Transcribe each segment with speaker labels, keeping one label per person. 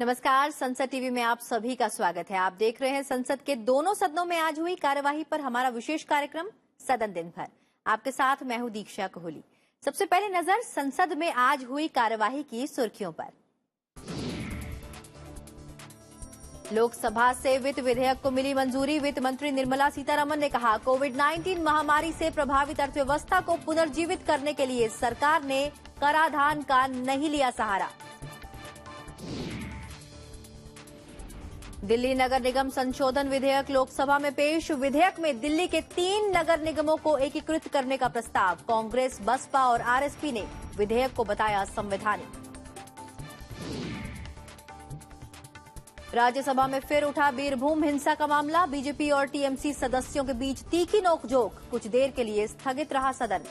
Speaker 1: नमस्कार, संसद टीवी में आप सभी का स्वागत है। आप देख रहे हैं संसद के दोनों सदनों में आज हुई कार्यवाही पर हमारा विशेष कार्यक्रम सदन दिन भर। आपके साथ मैं हूं दीक्षा कोहली। सबसे पहले नजर संसद में आज हुई कार्यवाही की सुर्खियों पर। लोकसभा से वित्त विधेयक को मिली मंजूरी। वित्त मंत्री निर्मला सीतारमण ने कहा, कोविड-19 महामारी से प्रभावित अर्थव्यवस्था को पुनर्जीवित करने के लिए सरकार ने कराधान का नहीं लिया सहारा। दिल्ली नगर निगम संशोधन विधेयक लोकसभा में पेश। विधेयक में दिल्ली के 3 नगर निगमों को एकीकृत करने का प्रस्ताव। कांग्रेस, बसपा और आरएसपी ने विधेयक को बताया संवैधानिक। राज्यसभा में फिर उठा बीरभूम हिंसा का मामला। बीजेपी और टीएमसी सदस्यों के बीच तीखी नोकझोंक। कुछ देर के लिए स्थगित रहा सदन।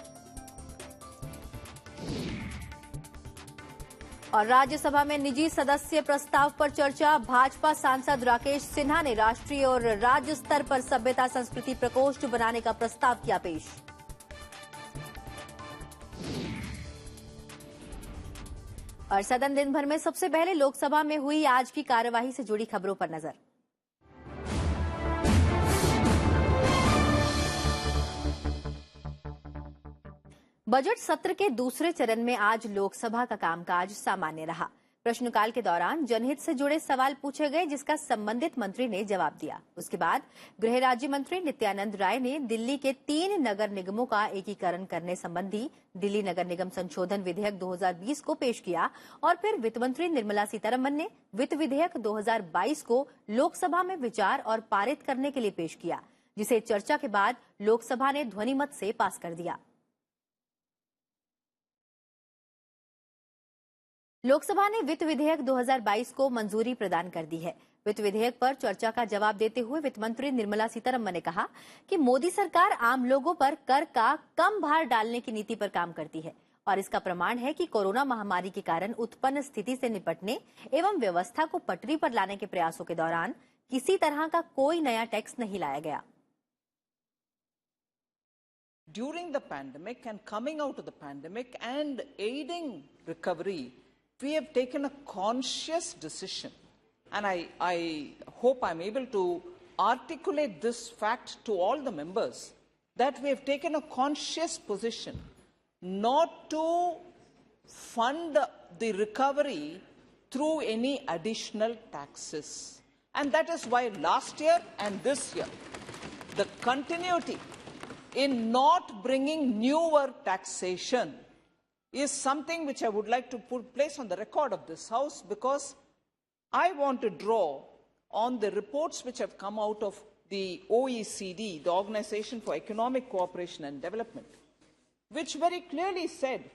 Speaker 1: और राज्यसभा में निजी सदस्य प्रस्ताव पर चर्चा। भाजपा सांसद राकेश सिन्हा ने राष्ट्रीय और राज्य स्तर पर सभ्यता संस्कृति प्रकोष्ठ बनाने का प्रस्ताव किया पेश। और सदन दिन भर में सबसे पहले लोकसभा में हुई आज की कार्यवाही से जुड़ी खबरों पर नजर। बजट सत्र के दूसरे चरण में आज लोकसभा का कामकाज सामान्य रहा। प्रश्नकाल के दौरान जनहित से जुड़े सवाल पूछे गए, जिसका संबंधित मंत्री ने जवाब दिया। उसके बाद गृह राज्य मंत्री नित्यानंद राय ने दिल्ली के 3 नगर निगमों का एकीकरण करने संबंधी दिल्ली नगर निगम संशोधन विधेयक 2020 को पेश किया और फिर वित्त मंत्री निर्मला सीतारमण ने वित्त विधेयक 2022 को लोकसभा में विचार और पारित करने के लिए पेश किया, जिसे चर्चा के बाद लोकसभा ने ध्वनिमत से पास कर दिया। लोकसभा ने वित्त विधेयक 2022 को मंजूरी प्रदान कर दी है। वित्त विधेयक पर चर्चा का जवाब देते हुए वित्त मंत्री निर्मला सीतारमण ने कहा कि मोदी सरकार आम लोगों पर कर का कम भार डालने की नीति पर काम करती है और इसका प्रमाण है कि कोरोना महामारी के कारण उत्पन्न स्थिति से निपटने एवं व्यवस्था को पटरी पर लाने के प्रयासों के दौरान किसी तरह का कोई नया टैक्स नहीं लाया गया।
Speaker 2: During the pandemic and coming out of the pandemic and aiding recovery, we have taken a conscious decision, and I hope I'm able to articulate this fact to all the members, that we have taken a conscious position not to fund the recovery through any additional taxes. And that is why last year and this year, the continuity in not bringing newer taxation is something which I would like to place on the record of this House, because I want to draw on the reports which have come out of the OECD, the Organization for Economic Cooperation and Development, which very clearly said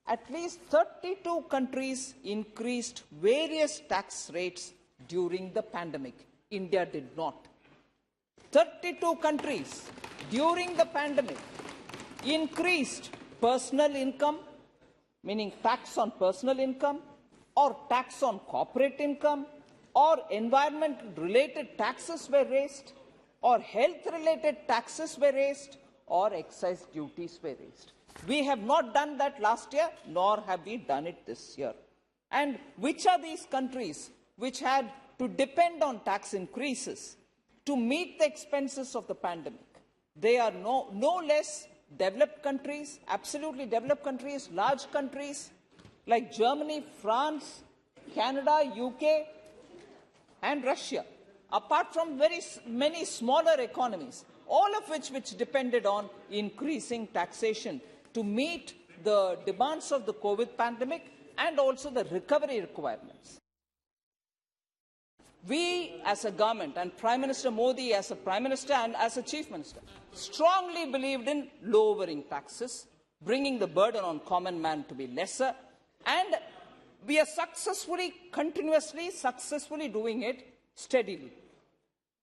Speaker 2: at least 32 countries increased various tax rates during the pandemic. India did not. 32 countries during the pandemic increased personal income, meaning tax on personal income, or tax on corporate income, or environment-related taxes were raised, or health-related taxes were raised, or excise duties were raised. We have not done that last year, nor have we done it this year. And which are these countries which had to depend on tax increases to meet the expenses of the pandemic? They are no less developed countries, absolutely developed countries, large countries like Germany, France, Canada, UK, and Russia, apart from very many smaller economies, all of which depended on increasing taxation to meet the demands of the COVID pandemic and also the recovery requirements. We as a government, and Prime Minister Modi as a Prime Minister and as a Chief Minister, strongly believed in lowering taxes, bringing the burden on common man to be lesser, and we are continuously successfully doing it steadily.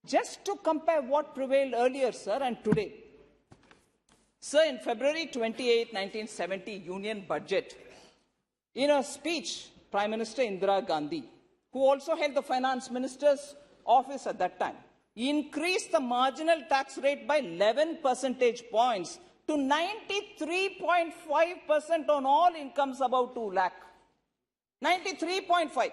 Speaker 2: Just to compare what prevailed earlier, sir, and today. Sir, in February 28, 1970, Union Budget, in a speech, Prime Minister Indira Gandhi, who also held the finance minister's office at that time, increased the marginal tax rate by 11 percentage points to 93.5% on all incomes above 2 lakh. 93.5.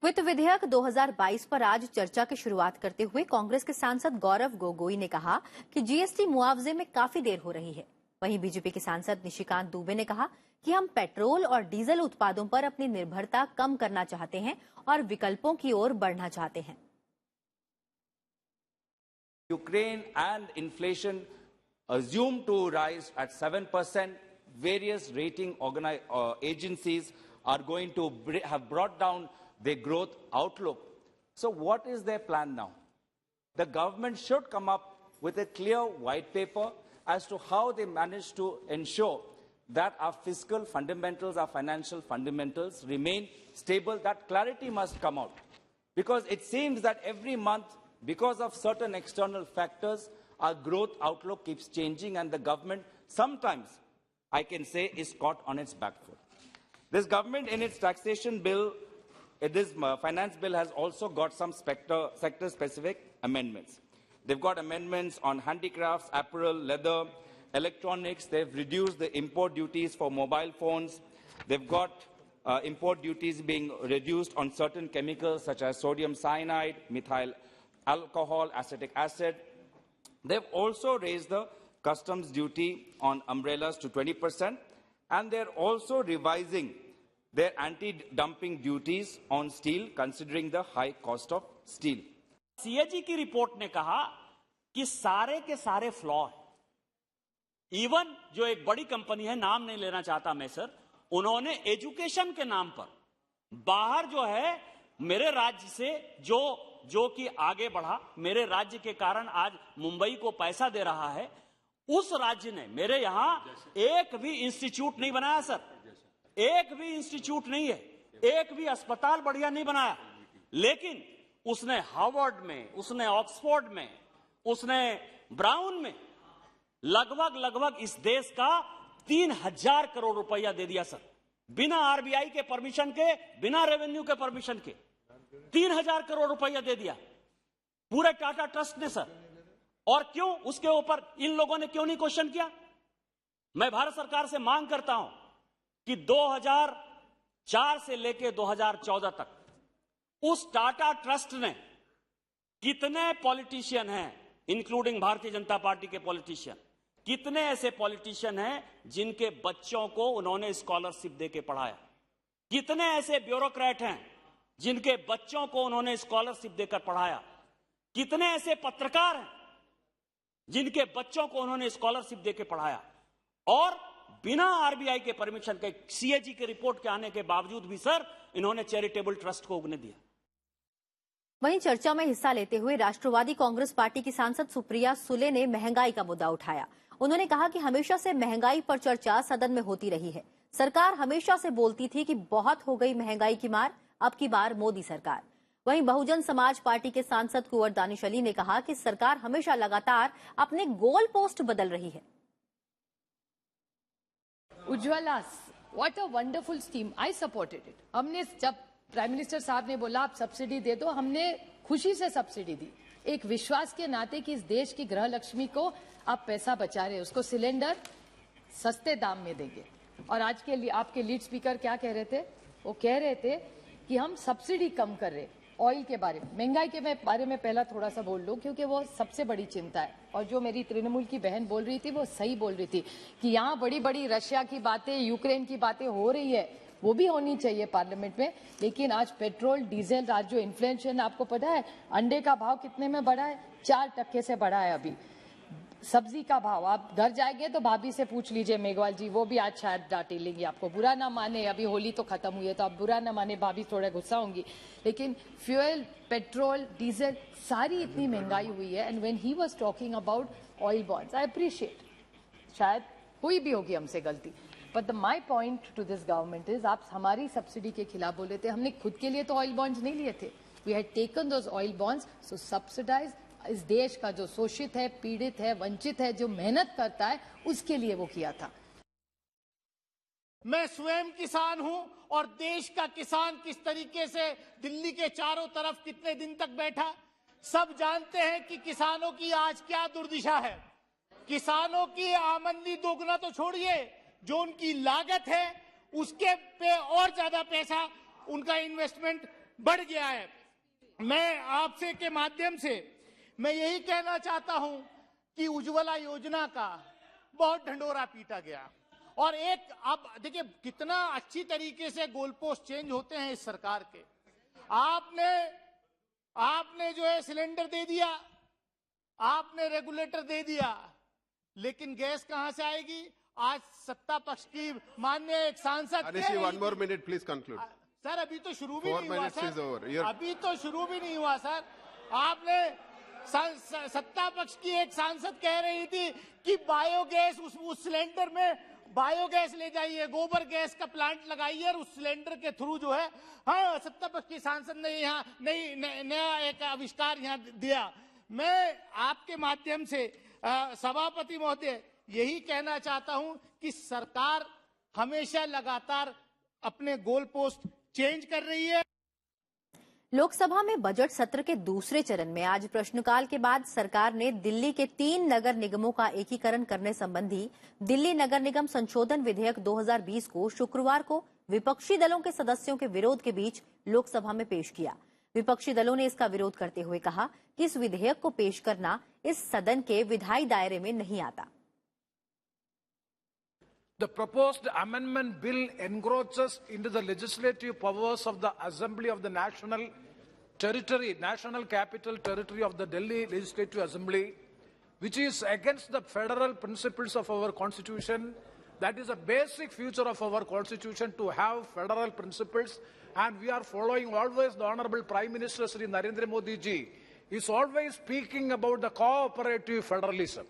Speaker 1: वित्त विधेयक 2022 पर आज चर्चा की शुरुआत करते हुए कांग्रेस के सांसद गौरव गोगोई ने कहा कि जीएसटी मुआवजे में काफी देर हो रही है। वहीं बीजेपी के सांसद निशिकांत दुबे ने कहा कि हम पेट्रोल और डीजल उत्पादों पर अपनी निर्भरता कम करना चाहते हैं और विकल्पों की ओर बढ़ना चाहते हैं।
Speaker 3: Ukraine and inflation assumed to rise at 7%. Various rating agencies are going to have brought down their growth outlook. So what is their plan now? The government should come up with a clear white paper as to how they manage to ensure that our fiscal fundamentals, our financial fundamentals remain stable. That clarity must come out. Because it seems that every month, because of certain external factors, our growth outlook keeps changing and the government sometimes, I can say, is caught on its back foot. This government in its taxation bill, this finance bill has also got some sector-specific amendments. They've got amendments on handicrafts, apparel, leather, electronics. They've reduced the import duties for mobile phones. They've got import duties being reduced on certain chemicals such as sodium cyanide, methyl alcohol, acetic acid. They've also raised the customs duty on umbrellas to 20%, and they're also revising their anti-dumping duties on steel, considering the high cost of steel.
Speaker 4: CAG की report ने कहा कि सारे के सारे flaw है। Even जो एक बड़ी कंपनी है, नाम नहीं लेना चाहता मैं सर, उन्होंने एजुकेशन के नाम पर बाहर जो है मेरे राज्य से जो कि आगे बढ़ा, मेरे राज्य के कारण आज मुंबई को पैसा दे रहा है, उस राज्य ने मेरे यहां एक भी इंस्टीट्यूट नहीं बनाया सर, एक भी इंस्टीट्यूट नहीं है, एक भी अस्पताल बढ़िया नहीं बनाया। लेकिन उसने हार्वर्ड में, उसने ऑक्सफोर्ड में, उसने ब्राउन में लगभग इस देश का 3000 करोड़ रुपया दे दिया सर, बिना आरबीआई के परमिशन के, बिना रेवेन्यू के परमिशन के 3000 करोड़ रुपया दे दिया पूरे टाटा ट्रस्ट ने सर। और क्यों? उसके ऊपर इन लोगों ने क्यों नहीं क्वेश्चन किया? मैं भारत सरकार से मांग करता हूं कि 2004 से लेकर 2014 तक उस टाटा ट्रस्ट ने कितने पॉलिटिशियन हैं, इंक्लूडिंग भारतीय जनता पार्टी के पॉलिटिशियन, कितने ऐसे पॉलिटिशियन हैं जिनके बच्चों को उन्होंने स्कॉलरशिप देके पढ़ाया, कितने ऐसे ब्यूरोक्रेट हैं जिनके बच्चों को उन्होंने स्कॉलरशिप देकर पढ़ाया, कितने ऐसे पत्रकार हैं जिनके बच्चों को उन्होंने स्कॉलरशिप देकर पढ़ाया, और बिना आरबीआई के परमिशन के, सीएजी के रिपोर्ट के आने के बावजूद भी सर इन्होंने चैरिटेबल ट्रस्ट को उगने दिया।
Speaker 1: वहीं चर्चा में हिस्सा लेते हुए राष्ट्रवादी कांग्रेस पार्टी की सांसद सुप्रिया सुले ने महंगाई का मुद्दा उठाया। उन्होंने कहा कि हमेशा से महंगाई पर चर्चा सदन में होती रही है। सरकार हमेशा से बोलती थी कि बहुत हो गई महंगाई की मार, अब की बार मोदी सरकार। वहीं बहुजन समाज पार्टी के सांसद कुंवर दानिश अली ने कहा कि सरकार हमेशा लगातार अपने गोल पोस्ट बदल रही है।
Speaker 5: Ujjwala, what a wonderful scheme, I supported it. हमने जब प्राइम मिनिस्टर साहब ने बोला आप सब्सिडी दे दो, हमने खुशी से सब्सिडी दी, एक विश्वास के नाते कि इस देश की गृह लक्ष्मी को आप पैसा बचा रहे, उसको सिलेंडर सस्ते दाम में देंगे। और आज के लिए आपके लीड स्पीकर क्या कह रहे थे? वो कह रहे थे कि हम सब्सिडी कम कर रहे। ऑयल के बारे में, महंगाई के बारे में पहला थोड़ा सा बोल लूं, क्योंकि वो सबसे बड़ी चिंता है। और जो मेरी तृणमूल की बहन बोल रही थी वो सही बोल रही थी कि यहाँ बड़ी बड़ी रशिया की बातें, यूक्रेन की बातें हो रही है, वो भी होनी चाहिए पार्लियामेंट में। लेकिन आज पेट्रोल डीजल, आज जो इन्फ्लेशन, आपको पता है अंडे का भाव कितने में बढ़ा है? 4% से बढ़ा है। अभी सब्जी का भाव, आप घर जाएंगे तो भाभी से पूछ लीजिए, मेघवाल जी, वो भी आज शायद डांटे लेंगी आपको, बुरा ना माने, अभी होली तो खत्म हुई है तो आप बुरा ना माने, भाभी थोड़ा गुस्सा होंगी। लेकिन फ्यूल, पेट्रोल, डीजल, सारी इतनी महंगाई हुई है। And when he was talking about oil bonds, I appreciate, शायद हुई भी होगी हमसे गलती, but my point two this government is, आप हमारी सब्सिडी के खिलाफ बोले थे, हमने खुद के लिए तो ऑयल बॉन्ड्स नहीं लिए थे। We had taken those oil bonds so subsidise इस देश का जो शोषित है, पीड़ित है, वंचित है, जो मेहनत करता है, उसके लिए वो किया था।
Speaker 6: मैं स्वयं किसान हूं और देश का किसान किस तरीके से दिल्ली के चारों तरफ कितने दिन तक बैठा, सब जानते हैं कि किसानों की आज क्या दुर्दशा है। किसानों की आमदनी दोगुना तो छोड़िए, जो उनकी लागत है उसके पे और ज्यादा पैसा उनका इन्वेस्टमेंट बढ़ गया है। मैं आपसे के माध्यम से मैं यही कहना चाहता हूं कि उज्ज्वला योजना का बहुत ढंढोरा पीटा गया और एक अब देखिए कितना अच्छी तरीके से गोल पोस्ट चेंज होते हैं इस सरकार के। आपने जो है सिलेंडर दे दिया, आपने रेगुलेटर दे दिया, लेकिन गैस कहां से आएगी? आज सत्ता पक्ष की माननीय एक सांसद
Speaker 7: one more minute, please conclude.
Speaker 6: Sir अभी तो शुरू भी नहीं हुआ सर,
Speaker 7: over.
Speaker 6: अभी तो शुरू भी नहीं हुआ सर। आपने सत्ता पक्ष की एक सांसद कह रही थी कि बायोगैस उस सिलेंडर में बायोगैस ले जाइए, गोबर गैस का प्लांट लगाइए और उस सिलेंडर के थ्रू जो है, हाँ सत्ता पक्ष की सांसद ने यहाँ नया एक आविष्कार यहाँ दिया। मैं आपके माध्यम से सभापति महोदय यही कहना चाहता हूं कि सरकार हमेशा लगातार अपने गोल पोस्ट चेंज कर रही है।
Speaker 1: लोकसभा में बजट सत्र के दूसरे चरण में आज प्रश्नकाल के बाद सरकार ने दिल्ली के 3 नगर निगमों का एकीकरण करने संबंधी दिल्ली नगर निगम संशोधन विधेयक 2020 को शुक्रवार को विपक्षी दलों के सदस्यों के विरोध के बीच लोकसभा में पेश किया। विपक्षी दलों ने इसका विरोध करते हुए कहा कि इस विधेयक को पेश करना इस सदन के विधायी दायरे में नहीं आता।
Speaker 8: The proposed amendment bill encroaches into the legislative powers of the Assembly of the National Territory, National Capital Territory of the Delhi Legislative Assembly, which is against the federal principles of our Constitution. That is a basic feature of our Constitution, to have federal principles, and we are following always the Honorable Prime Minister Shri Narendra Modi ji is always speaking about the cooperative federalism.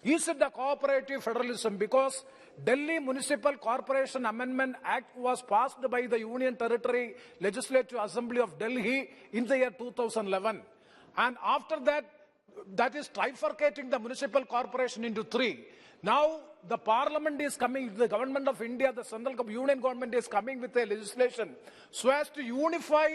Speaker 8: Is it the cooperative federalism? Because Delhi Municipal Corporation Amendment Act was passed by the Union Territory Legislative Assembly of Delhi in the year 2011. And after that, that is trifurcating the municipal corporation into 3. Now, the parliament is coming, the government of India, the central union government is coming with a legislation so as to unify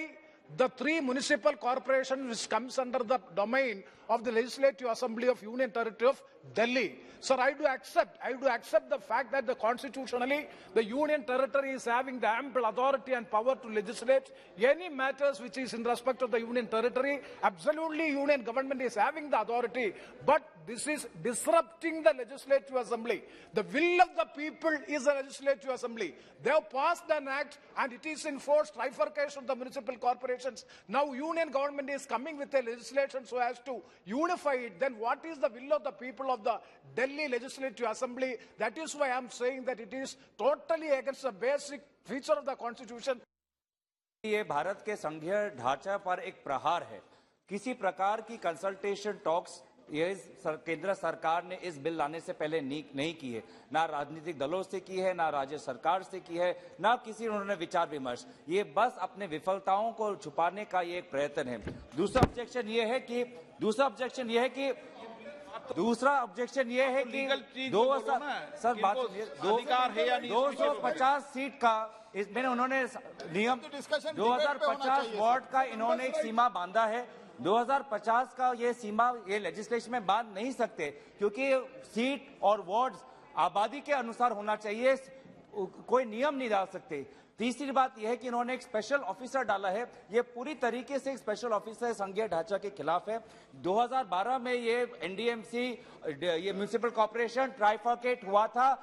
Speaker 8: the 3 municipal corporations which comes under the domain of the Legislative Assembly of Union Territory of Delhi. Sir, I do accept the fact that constitutionally the Union Territory is having the ample authority and power to legislate any matters which is in respect of the Union Territory. Absolutely, Union government is having the authority, but this is disrupting the Legislative Assembly. The will of the people is the Legislative Assembly. They have passed an act and it is in force trifurcation of the municipal corporations. Now Union government is coming with a legislation so as to unify it. Then what is the will of the people of the Delhi Legislative Assembly? That is why I am saying that it is totally against the basic feature of the Constitution.
Speaker 3: ये भारत के संघीय ढांचा पर एक प्रहार है। किसी प्रकार की कंसल्टेशन टॉक्स ये केंद्र सरकार ने इस बिल लाने से पहले नहीं की है, ना राजनीतिक दलों से की है, ना राज्य सरकार से की है, ना किसी उन्होंने विचार विमर्श। ये बस अपने विफलताओं को छुपाने का ये एक प्रयत्न है। दूसरा ऑब्जेक्शन ये है कि 250 सीट का इसमें उन्होंने नियम 2050 वार्ड का इन्होंने एक सीमा बांधा है। 2050 का ये सीमा ये लेजिस्लेशन में बांध नहीं सकते, क्योंकि सीट और वार्ड्स आबादी के अनुसार होना चाहिए, कोई नियम नहीं डाल सकते। तीसरी बात यह है कि इन्होंने एक स्पेशल ऑफिसर डाला है, ये पूरी तरीके से एक स्पेशल ऑफिसर संघीय ढांचा के खिलाफ है। 2012 में ये एनडीएमसी ये म्युनिसिपल कॉर्पोरेशन ट्राइफर्केट हुआ था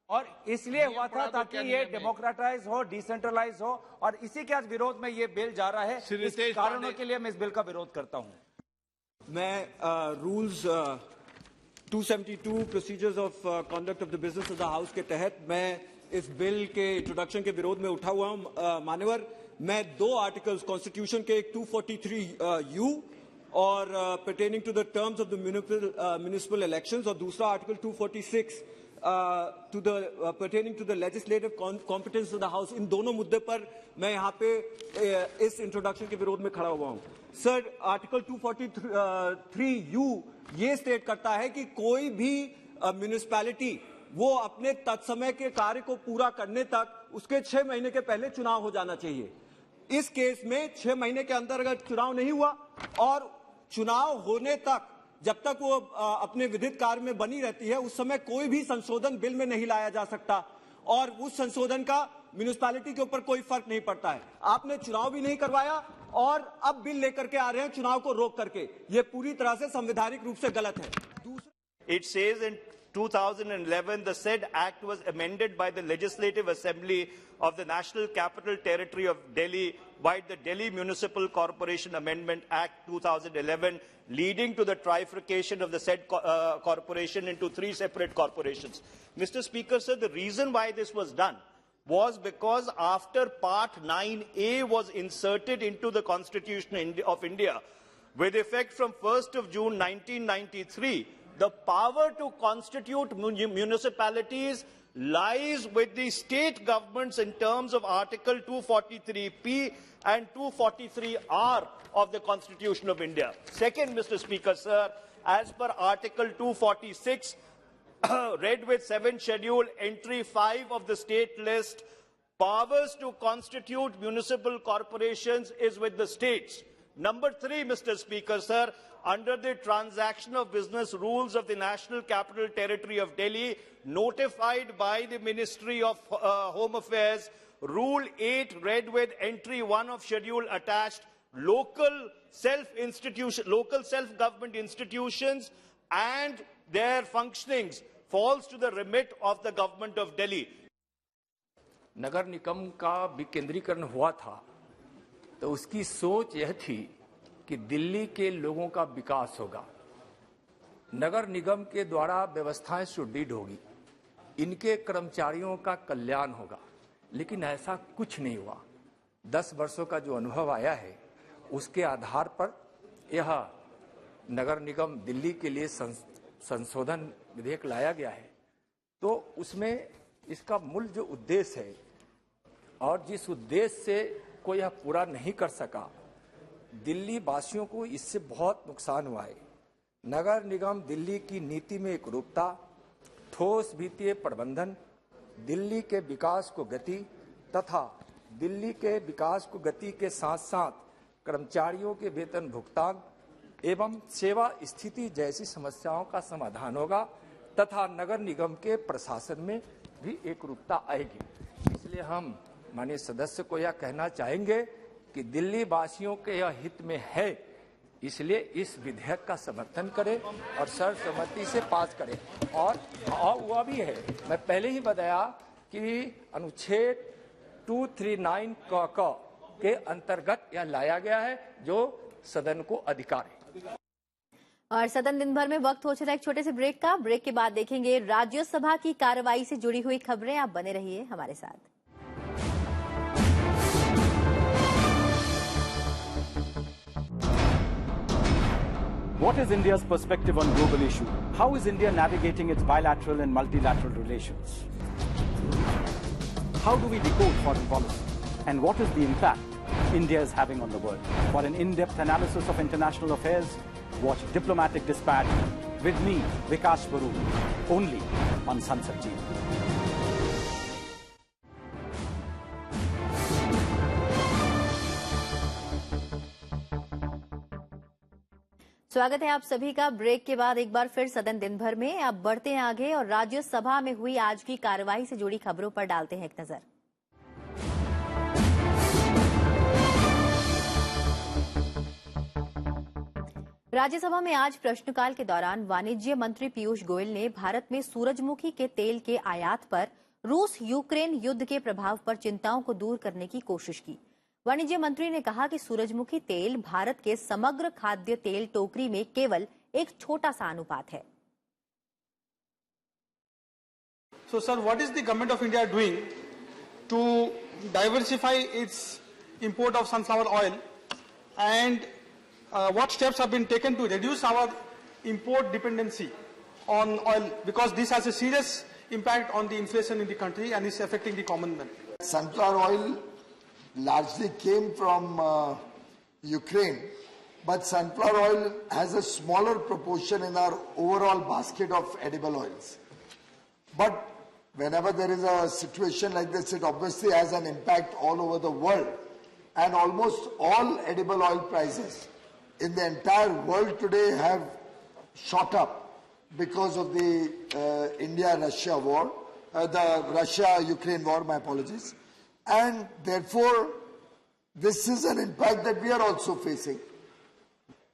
Speaker 3: और इसलिए हुआ था ताकि ये डेमोक्रेटाइज हो, डिसेंट्रलाइज हो, और इसी के आज विरोध में ये बिल जा रहा है। इस कारणों के लिए मैं इस बिल का विरोध करता हूं।
Speaker 9: मैं rules 272 procedures of conduct of the business of the house के तहत मैं इस बिल के इंट्रोडक्शन के विरोध में उठा हुआ हूं। मान्यवर, मैं 2 आर्टिकल्स कॉन्स्टिट्यूशन के, एक 243U और pertaining to the terms of the municipal elections, और दूसरा article 246 pertaining to the legislative competence of the house, इन दोनों मुद्दे पर मैं यहाँ पे इस इंट्रोडक्शन के विरोध में खड़ा हुआ हूँ। सर, आर्टिकल 243U ये स्टेट करता है कि कोई भी म्युनिसिपैलिटी वो अपने तत्समय के कार्य को पूरा करने तक उसके 6 महीने के पहले चुनाव हो जाना चाहिए। इस केस में 6 महीने के अंदर अगर चुनाव नहीं हुआ और चुनाव होने तक जब तक वो अपने विधिक कार्य में बनी रहती है, उस समय कोई भी संशोधन बिल में नहीं लाया जा सकता, और उस संशोधन का म्यूनिसिपैलिटी के ऊपर कोई फर्क नहीं पड़ता है। आपने चुनाव भी नहीं करवाया और अब बिल लेकर के आ रहे हैं चुनाव को रोक करके। ये पूरी तरह से संवैधानिक रूप से गलत है।
Speaker 7: It says in 2011 the said act was amended by the Legislative Assembly of the National Capital Territory of Delhi by the Delhi Municipal Corporation Amendment Act 2011, leading to the trifurcation of the said corporation into 3 separate corporations. Mr. Speaker, sir, the reason why this was done was because after Part 9A was inserted into the Constitution of India, with effect from 1st of June 1993, the power to constitute municipalities lies with the state governments in terms of Article 243P and 243R of the Constitution of India. Second, Mr. Speaker, sir, as per Article 246, read with 7th schedule, entry 5 of the state list, powers to constitute municipal corporations is with the states. Number 3, Mr. Speaker, sir, under the transaction of business rules of the National Capital Territory of Delhi, notified by the Ministry of Home Affairs, Rule 8, read with entry 1 of schedule attached, local self-government institutions and their functionings falls to the remit of the government of Delhi.
Speaker 10: नगर निगम का विकेंद्रीकरण हुआ था तो उसकी सोच यह थी कि दिल्ली के लोगों का विकास होगा, नगर निगम के द्वारा व्यवस्थाएं सुदृढ़ होगी, इनके कर्मचारियों का कल्याण होगा, लेकिन ऐसा कुछ नहीं हुआ। 10 वर्षों का जो अनुभव आया है उसके आधार पर यह नगर निगम दिल्ली के लिए संशोधन विधेयक लाया गया है। तो उसमें इसका मूल जो उद्देश्य है और जिस उद्देश्य से कोई यह पूरा नहीं कर सका, दिल्ली वासियों को इससे बहुत नुकसान हुआ है। नगर निगम दिल्ली की नीति में एकरूपता, ठोस वित्तीय प्रबंधन, दिल्ली के विकास को गति तथा दिल्ली के विकास को गति के साथ साथ कर्मचारियों के वेतन भुगतान एवं सेवा स्थिति जैसी समस्याओं का समाधान होगा तथा नगर निगम के प्रशासन में भी एकरूपता आएगी। इसलिए हम माननीय सदस्य को यह कहना चाहेंगे कि दिल्ली वासियों के यह हित में है, इसलिए इस विधेयक का समर्थन करें और सर्वसम्मति से पास करें। और वह भी है, मैं पहले ही बताया कि अनुच्छेद 239 के अंतर्गत यह लाया गया है जो सदन को अधिकार है।
Speaker 1: और सदन दिन भर में वक्त हो चला एक छोटे से ब्रेक का। ब्रेक के बाद देखेंगे राज्यसभा की कार्रवाई से जुड़ी हुई खबरें। आप बने रहिए हमारे साथ।
Speaker 11: What is India's perspective on global issues? How is India navigating its bilateral and multilateral relations? How do we decode foreign policy? And what is the impact India is having on the world? For an in-depth analysis of international affairs, watch Diplomatic Dispatch with me, Vikas Baru, only on Sansad TV.
Speaker 1: स्वागत है आप सभी का। Break के बाद एक बार फिर सदन दिन भर में। अब बढ़ते हैं आगे और राज्यसभा में हुई आज की कार्रवाई से जुड़ी खबरों पर डालते हैं एक नजर। राज्यसभा में आज प्रश्नकाल के दौरान वाणिज्य मंत्री पीयूष गोयल ने भारत में सूरजमुखी के तेल के आयात पर रूस यूक्रेन युद्ध के प्रभाव पर चिंताओं को दूर करने की कोशिश की। वाणिज्य मंत्री ने कहा कि सूरजमुखी तेल भारत के समग्र खाद्य तेल टोकरी में केवल एक छोटा सा अनुपात है।
Speaker 12: So, sir, what is the government of India doing to diversify its import of sunflower oil, and what steps have been taken to reduce our import dependency on oil, because this has a serious impact on the inflation in the country and is affecting the common man.
Speaker 13: Sunflower oil largely came from Ukraine, but sunflower oil has a smaller proportion in our overall basket of edible oils. But whenever there is a situation like this, it obviously has an impact all over the world, and almost all edible oil prices in the entire world today have shot up because of the India-Russia war, the Russia-Ukraine war, my apologies. And therefore, this is an impact that we are also facing.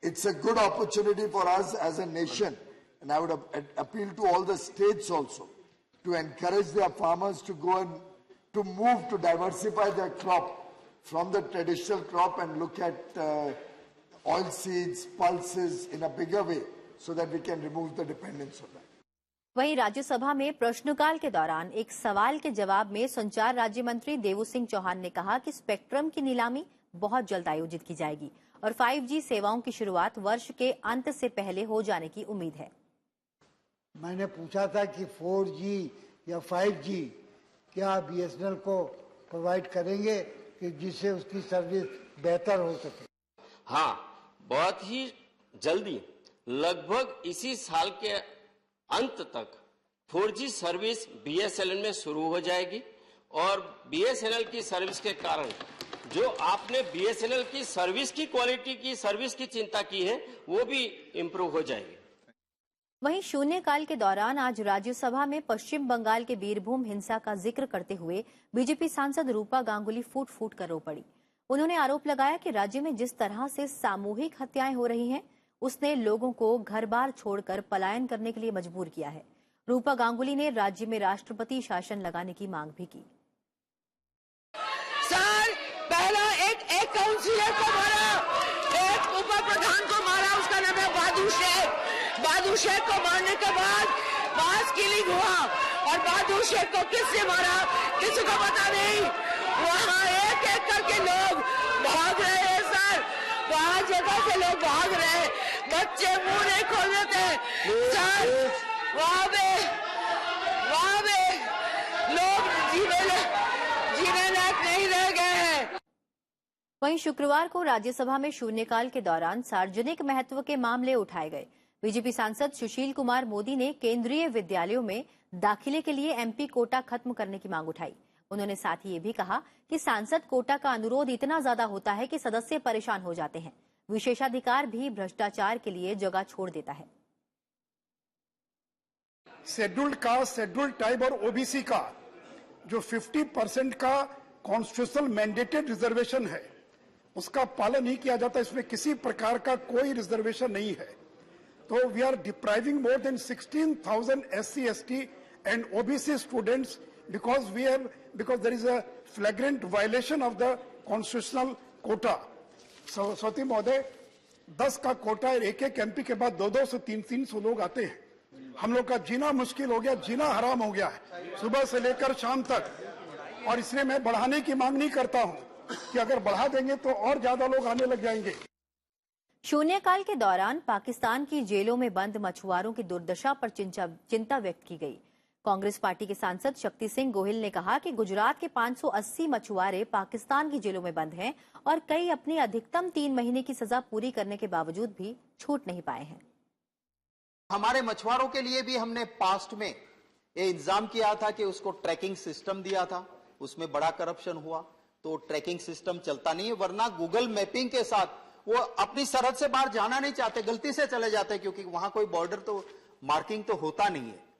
Speaker 13: It's a good opportunity for us as a nation, and I would appeal to all the states also to encourage their farmers to go and to move to diversify their crop from the traditional crop and look at oil seeds, pulses in a bigger way so that we can remove the dependence on that.
Speaker 1: वहीं राज्यसभा में प्रश्नकाल के दौरान एक सवाल के जवाब में संचार राज्य मंत्री देवू सिंह चौहान ने कहा कि स्पेक्ट्रम की नीलामी बहुत जल्द आयोजित की जाएगी और 5G सेवाओं की शुरुआत वर्ष के अंत से पहले हो जाने की उम्मीद है।
Speaker 14: मैंने पूछा था कि 4G या 5G क्या BSNL को प्रोवाइड करेंगे कि जिससे उसकी सर्विस बेहतर हो सके।
Speaker 15: हाँ, बहुत ही जल्दी लगभग इसी साल के अंत तक 4G सर्विस BSNL में शुरू हो जाएगी और BSNL की सर्विस के कारण जो आपने BSNL की सर्विस की क्वालिटी की सर्विस की चिंता की है वो भी इम्प्रूव हो जाएगी।
Speaker 1: वहीं शून्यकाल के दौरान आज राज्यसभा में पश्चिम बंगाल के बीरभूम हिंसा का जिक्र करते हुए बीजेपी सांसद रूपा गांगुली फूट फूट कर रो पड़ी। उन्होंने आरोप लगाया कि राज्य में जिस तरह से सामूहिक हत्याएं हो रही हैं, उसने लोगों को घर बार छोड़कर पलायन करने के लिए मजबूर किया है। रूपा गांगुली ने राज्य में राष्ट्रपति शासन लगाने की मांग भी की।
Speaker 16: सर, पहला एक काउंसिलर को मारा, एक उप प्रधान को मारा, उसका नाम है बादू शेख। बादू शेख को मारने के बाद मास किलिंग हुआ और बादू शेख को किसने मारा किसी को पता नहीं। वहाँ एक एक करके लोग भाग रहे हैं सर, वहाँ जगह से लोग भाग रहे हैं, बच्चे मुंह नहीं खोल देते सर। वहाँ पे लोग जीने लायक नहीं रह गए हैं।
Speaker 1: वहीं शुक्रवार को राज्यसभा में शून्यकाल के दौरान सार्वजनिक महत्व के मामले उठाए गए। बीजेपी सांसद सुशील कुमार मोदी ने केंद्रीय विद्यालयों में दाखिले के लिए MP कोटा खत्म करने की मांग उठाई। उन्होंने साथ ही ये भी कहा कि सांसद कोटा का अनुरोध इतना ज्यादा होता है कि सदस्य परेशान हो जाते हैं। विशेषाधिकार भी भ्रष्टाचार के लिए जगह छोड़ देता है।
Speaker 17: शेड्यूल्ड कास्ट, शेड्यूल्ड ट्राइब और OBC का जो 50% का कॉन्स्टिट्यूशनल मैंडेटेड रिजर्वेशन है उसका पालन नहीं किया जाता। इसमें किसी प्रकार का कोई रिजर्वेशन नहीं है। तो we are depriving more than 16,000 SC, ST and OBC students because there is a flagrant violation of the constitutional quota. सौती महोदय, 10 का कोटा है, एक MP के बाद 200 से 300 लोग आते हैं। हम लोग का जीना मुश्किल हो गया, जीना हराम हो गया है सुबह से लेकर शाम तक। और इसलिए मैं बढ़ाने की मांग नहीं करता हूं कि अगर बढ़ा देंगे तो और ज्यादा लोग आने लग जाएंगे।
Speaker 1: शून्यकाल के दौरान पाकिस्तान की जेलों में बंद मछुआरों की दुर्दशा पर चिंता व्यक्त की गई। कांग्रेस पार्टी के सांसद शक्ति सिंह गोहिल ने कहा कि गुजरात के 580 मछुआरे पाकिस्तान की जेलों में बंद हैं और कई अपनी अधिकतम 3 महीने की सजा पूरी करने के बावजूद भी छूट नहीं पाए हैं।
Speaker 18: हमारे मछुआरों के लिए भी हमने पास्ट में ये इंतजाम किया था कि उसको ट्रैकिंग सिस्टम दिया था, उसमें बड़ा करप्शन हुआ तो ट्रैकिंग सिस्टम चलता नहीं है। वरना गूगल मैपिंग के साथ वो अपनी सरहद से बाहर जाना नहीं चाहते, गलती से चले जाते क्योंकि वहां कोई बॉर्डर तो मार्किंग तो होता नहीं है।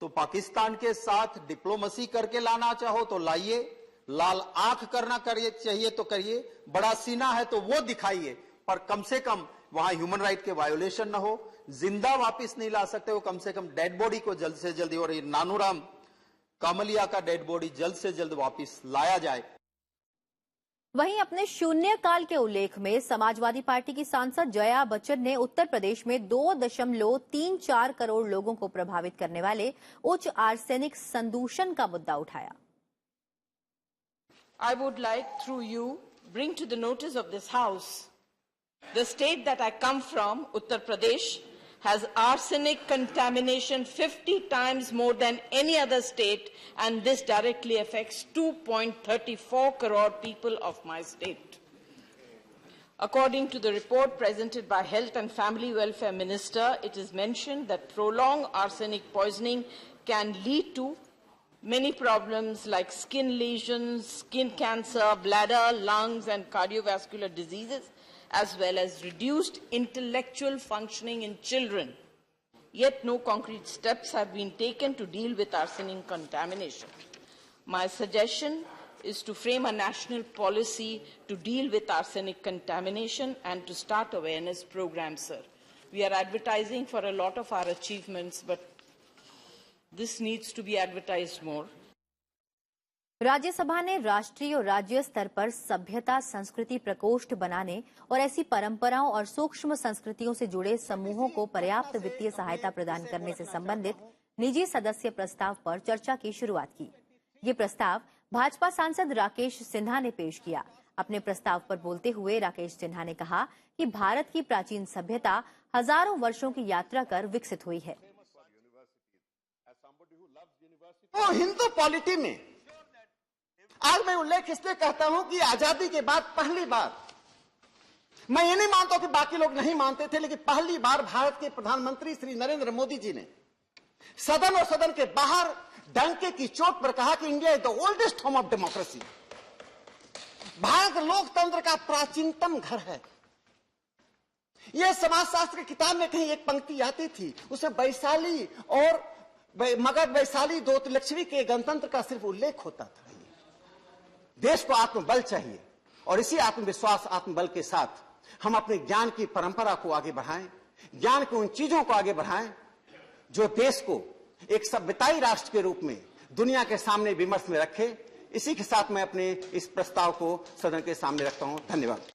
Speaker 18: तो पाकिस्तान के साथ डिप्लोमेसी करके लाना चाहो तो लाइए, लाल आंख करना चाहिए तो करिए, बड़ा सीना है तो वो दिखाइए, पर कम से कम वहां ह्यूमन राइट के वायोलेशन ना हो। जिंदा वापस नहीं ला सकते हो, कम से कम डेड बॉडी को जल्द से जल्द, और नानूराम कामलिया का डेड बॉडी जल्द से जल्द वापस लाया जाए।
Speaker 1: वहीं अपने शून्यकाल के उल्लेख में समाजवादी पार्टी की सांसद जया बच्चन ने उत्तर प्रदेश में 2.34 करोड़ लोगों को प्रभावित करने वाले उच्च आर्सेनिक संदूषण का मुद्दा उठाया।
Speaker 16: I would like through you bring to the notice of this house the state that I come from, Uttar Pradesh, has arsenic contamination 50 times more than any other state, and this directly affects 2.34 crore people of my state. According to the report presented by Health and Family Welfare Minister, it is mentioned that prolonged arsenic poisoning can lead to many problems like skin lesions, skin cancer, bladder, lungs, and cardiovascular diseases, as well as reduced intellectual functioning in children. Yet no concrete steps have been taken to deal with arsenic contamination. My suggestion is to frame a national policy to deal with arsenic contamination and to start awareness programs, sir. We are advertising for a lot of our achievements, but this needs to be advertised more.
Speaker 1: Rajya Sabha ने राष्ट्रीय और राज्य स्तर पर सभ्यता संस्कृति प्रकोष्ठ बनाने और ऐसी परंपराओं और सूक्ष्म संस्कृतियों से जुड़े समूहों को पर्याप्त वित्तीय सहायता प्रदान करने से संबंधित निजी सदस्य प्रस्ताव पर चर्चा की शुरुआत की। ये प्रस्ताव भाजपा सांसद राकेश सिन्हा ने पेश किया। अपने प्रस्ताव पर बोलते हुए राकेश सिन्हा ने कहा कि भारत की प्राचीन सभ्यता हजारों वर्षों की यात्रा कर विकसित हुई है।
Speaker 19: तो हिंदू पॉलिटी में आज मैं उल्लेख इसलिए कहता हूं कि आजादी के बाद पहली बार, मैं ये नहीं मानता कि बाकी लोग नहीं मानते थे, लेकिन पहली बार भारत के प्रधानमंत्री श्री नरेंद्र मोदी जी ने सदन और सदन के बाहर डंके की चोट पर कहा कि India is the oldest home of democracy. Bharat लोकतंत्र का प्राचीनतम घर है। यह समाजशास्त्र की किताब में कहीं एक पंक्ति आती थी, उसमें वैशाली और मगध, वैशाली दो लक्ष्मी के गणतंत्र का सिर्फ उल्लेख होता था। देश को आत्मबल चाहिए और इसी आत्मविश्वास आत्मबल के साथ हम अपने ज्ञान की परंपरा को आगे बढ़ाएं, ज्ञान की उन चीजों को आगे बढ़ाएं जो देश को एक सभ्यताई राष्ट्र के रूप में दुनिया के सामने विमर्श में रखे। इसी के साथ मैं अपने इस प्रस्ताव को सदन के सामने रखता हूं। धन्यवाद।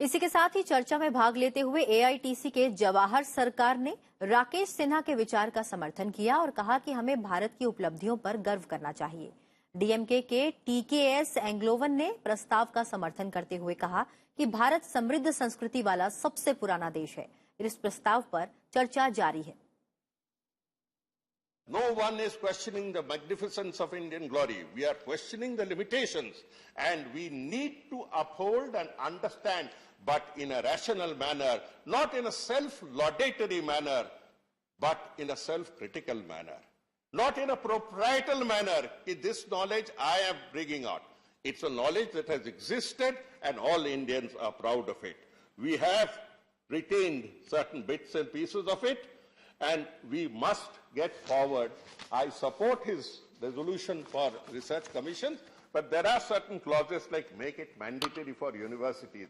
Speaker 1: इसी के साथ ही चर्चा में भाग लेते हुए एआईटीसी के जवाहर सरकार ने राकेश सिन्हा के विचार का समर्थन किया और कहा कि हमें भारत की उपलब्धियों पर गर्व करना चाहिए। डीएमके के टीकेएस एंग्लोवन ने प्रस्ताव का समर्थन करते हुए कहा कि भारत समृद्ध संस्कृति वाला सबसे पुराना देश है। इस प्रस्ताव पर चर्चा जारी है।
Speaker 20: No one is questioning the magnificence of Indian glory. We are questioning the limitations, and we need to uphold and understand, but in a rational manner, not in a self-laudatory manner, but in a self-critical manner. Not in a proprietorial manner. This knowledge I am bringing out. It's a knowledge that has existed and all Indians are proud of it. We have retained certain bits and pieces of it and we must get forward. I support his resolution for research commissions, but there are certain clauses like make it mandatory for universities.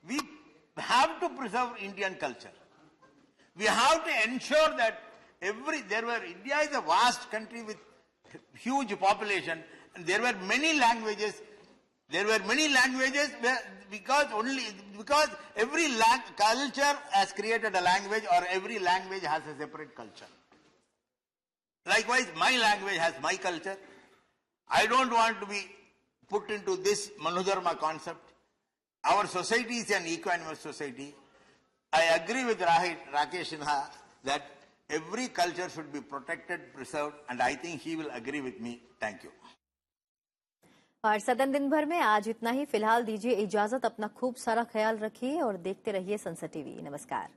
Speaker 6: We have to preserve Indian culture. We have to ensure that India is a vast country with huge population, and there were many languages. There were many languages because every culture has created a language, or every language has a separate culture. Likewise, my language has my culture. I don't want to be put into this Manudharma concept. Our society is an equanimous society. I agree with Rakesh Sinha that every culture should be protected, preserved, and I think he will agree with me. Thank you.
Speaker 1: और सदन दिन भर में आज इतना ही। फिलहाल दीजिए इजाजत। अपना खूब सारा ख्याल रखिए और देखते रहिए संसद टीवी। नमस्कार।